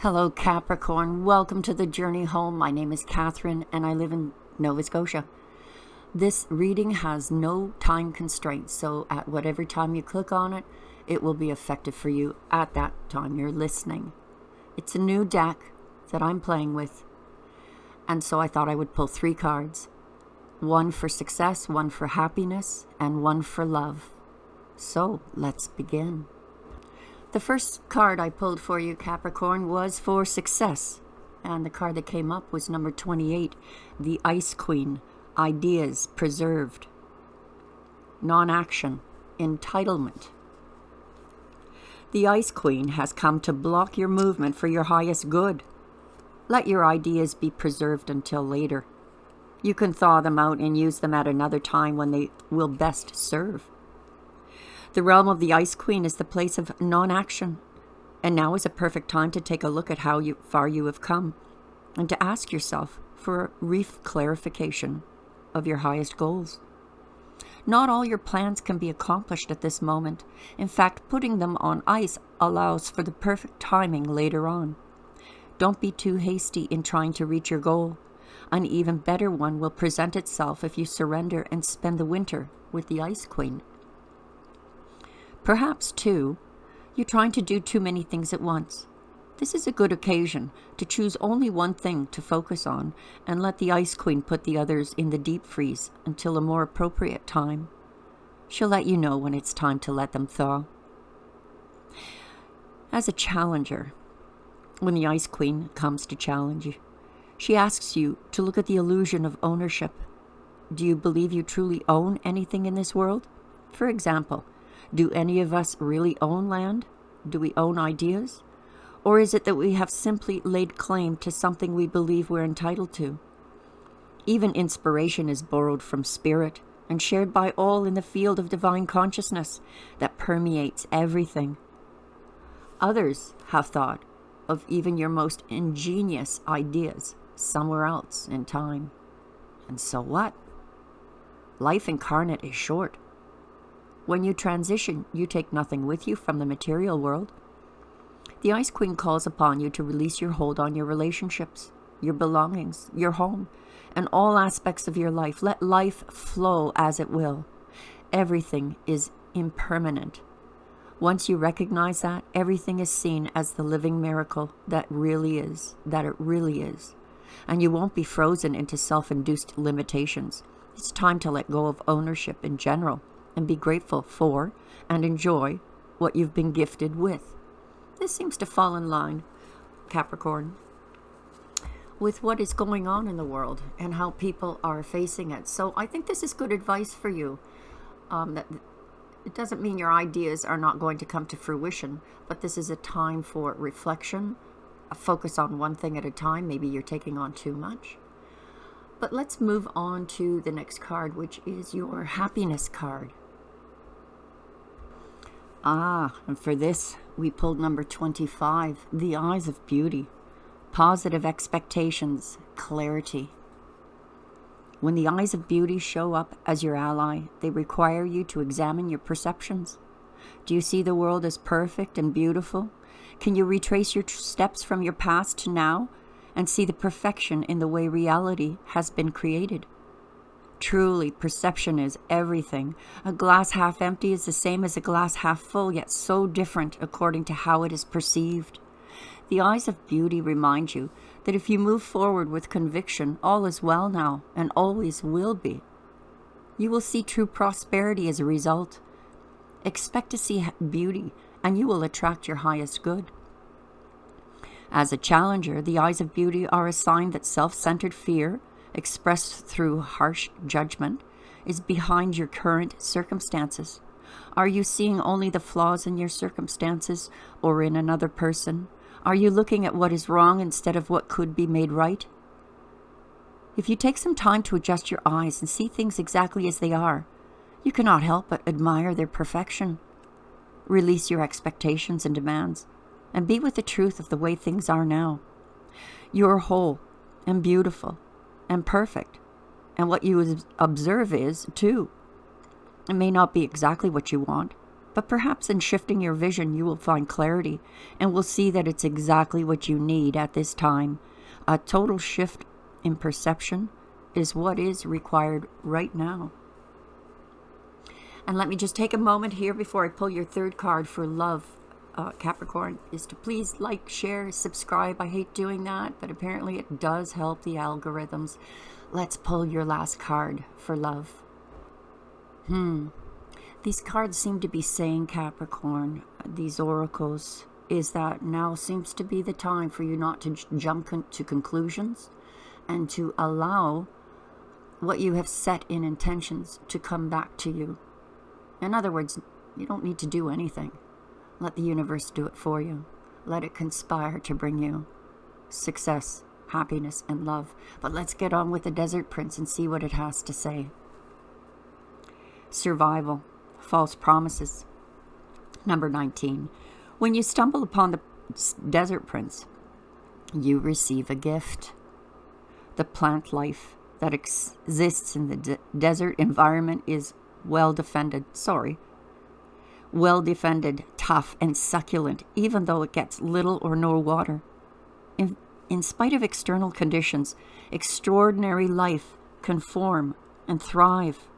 Hello, Capricorn. Welcome to the journey home. My name is Catherine, and I live in Nova Scotia. This reading has no time constraints, so at whatever time you click on it, it will be effective for you at that time you're listening. It's a new deck that I'm playing with, and so I thought I would pull 3 cards. One for success, one for happiness, and one for love. So let's begin. The first card I pulled for you, Capricorn, was for success. And the card that came up was number 28, the Ice Queen, ideas preserved, non-action, entitlement. The Ice Queen has come to block your movement for your highest good. Let your ideas be preserved until later. You can thaw them out and use them at another time when they will best serve. The realm of the Ice Queen is the place of non-action, and now is a perfect time to take a look at how far you have come, and to ask yourself for a clarification of your highest goals. Not all your plans can be accomplished at this moment. In fact, putting them on ice allows for the perfect timing later on. Don't be too hasty in trying to reach your goal. An even better one will present itself if you surrender and spend the winter with the Ice Queen. Perhaps, too, you're trying to do too many things at once. This is a good occasion to choose only one thing to focus on and let the Ice Queen put the others in the deep freeze until a more appropriate time. She'll let you know when it's time to let them thaw. As a challenger, when the Ice Queen comes to challenge you, she asks you to look at the illusion of ownership. Do you believe you truly own anything in this world? For example, do any of us really own land? Do we own ideas? Or is it that we have simply laid claim to something we believe we're entitled to? Even inspiration is borrowed from spirit and shared by all in the field of divine consciousness that permeates everything. Others have thought of even your most ingenious ideas somewhere else in time. And so what? Life incarnate is short. When you transition, you take nothing with you from the material world. The Ice Queen calls upon you to release your hold on your relationships, your belongings, your home, and all aspects of your life. Let life flow as it will. Everything is impermanent. Once you recognize that, everything is seen as the living miracle that it really is. And you won't be frozen into self-induced limitations. It's time to let go of ownership in general and be grateful for and enjoy what you've been gifted with. This seems to fall in line, Capricorn, with what is going on in the world and how people are facing it. So I think this is good advice for you. That it doesn't mean your ideas are not going to come to fruition, but this is a time for reflection, a focus on one thing at a time. Maybe you're taking on too much. But let's move on to the next card, which is your happiness card. And for this, we pulled number 25, the Eyes of Beauty, positive expectations, clarity. When the Eyes of Beauty show up as your ally, they require you to examine your perceptions. Do you see the world as perfect and beautiful? Can you retrace your steps from your past to now and see the perfection in the way reality has been created? Truly, perception is everything. A glass half empty is the same as a glass half full, yet so different according to how it is perceived. The Eyes of Beauty remind you that if you move forward with conviction, all is well now and always will be. You will see true prosperity as a result. Expect to see beauty, and you will attract your highest good. As a challenger, the Eyes of Beauty are a sign that self-centered fear, expressed through harsh judgment, is behind your current circumstances. Are you seeing only the flaws in your circumstances or in another person? Are you looking at what is wrong instead of what could be made right? If you take some time to adjust your eyes and see things exactly as they are, you cannot help but admire their perfection. Release your expectations and demands, and be with the truth of the way things are now. You're whole and beautiful and perfect, and what you observe is, too. It may not be exactly what you want, But perhaps in shifting your vision, you will find clarity and will see that it's exactly what you need at this time. A total shift in perception is what is required right now. And let me just take a moment here before I pull your third card for love, Capricorn, is to please like, share, subscribe. I hate doing that, but apparently it does help the algorithms. Let's pull your last card for love. These cards seem to be saying, Capricorn, these oracles, is that now seems to be the time for you not to jump to conclusions and to allow what you have set in intentions to come back to you. In other words, you don't need to do anything. Let the universe do it for you. Let it conspire to bring you success, happiness, and love. But let's get on with the Desert Prince and see what it has to say. Survival. False promises. Number 19. When you stumble upon the Desert Prince, you receive a gift. The plant life that exists in the desert environment is well defended, tough, and succulent, even though it gets little or no water. In spite of external conditions, extraordinary life can form and thrive.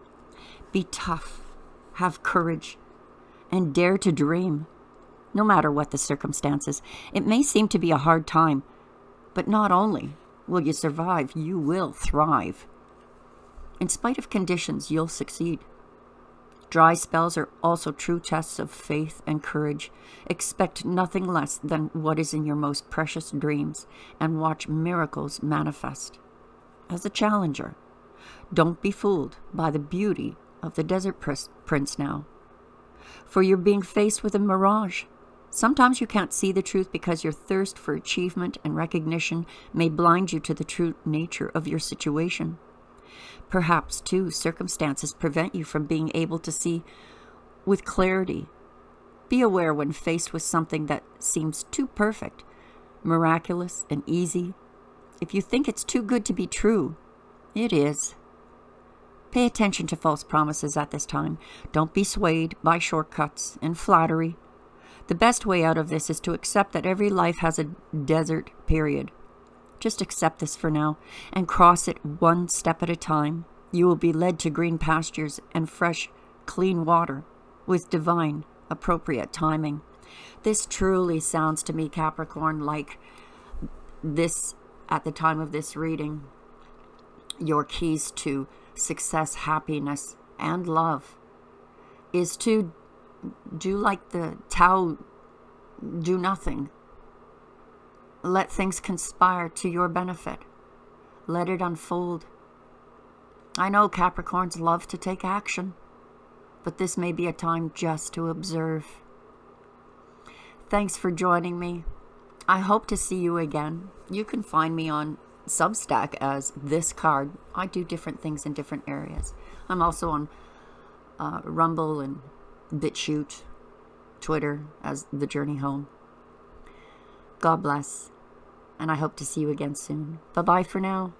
Be tough. Have courage and dare to dream, no matter what the circumstances. It may seem to be a hard time, but not only will you survive, you will thrive. In spite of conditions, you'll succeed. Dry spells are also true tests of faith and courage. Expect nothing less than what is in your most precious dreams and watch miracles manifest. As a challenger, don't be fooled by the beauty of the Desert Prince now, for you're being faced with a mirage. Sometimes you can't see the truth because your thirst for achievement and recognition may blind you to the true nature of your situation. Perhaps, too, circumstances prevent you from being able to see with clarity. Be aware when faced with something that seems too perfect, miraculous, and easy. If you think it's too good to be true, it is. Pay attention to false promises at this time. Don't be swayed by shortcuts and flattery. The best way out of this is to accept that every life has a desert period. Just accept this for now and cross it one step at a time. You will be led to green pastures and fresh, clean water with divine, appropriate timing. This truly sounds to me, Capricorn, like this, at the time of this reading, your keys to success, happiness, and love is to do like the Tao, do nothing. Let things conspire to your benefit. Let it unfold. I know Capricorns love to take action, but this may be a time just to observe. Thanks for joining me. I hope to see you again. You can find me on Substack as this card. I do different things in different areas. I'm also on Rumble and BitChute, Twitter as The Journey Home. God bless, and I hope to see you again soon. Bye-bye for now.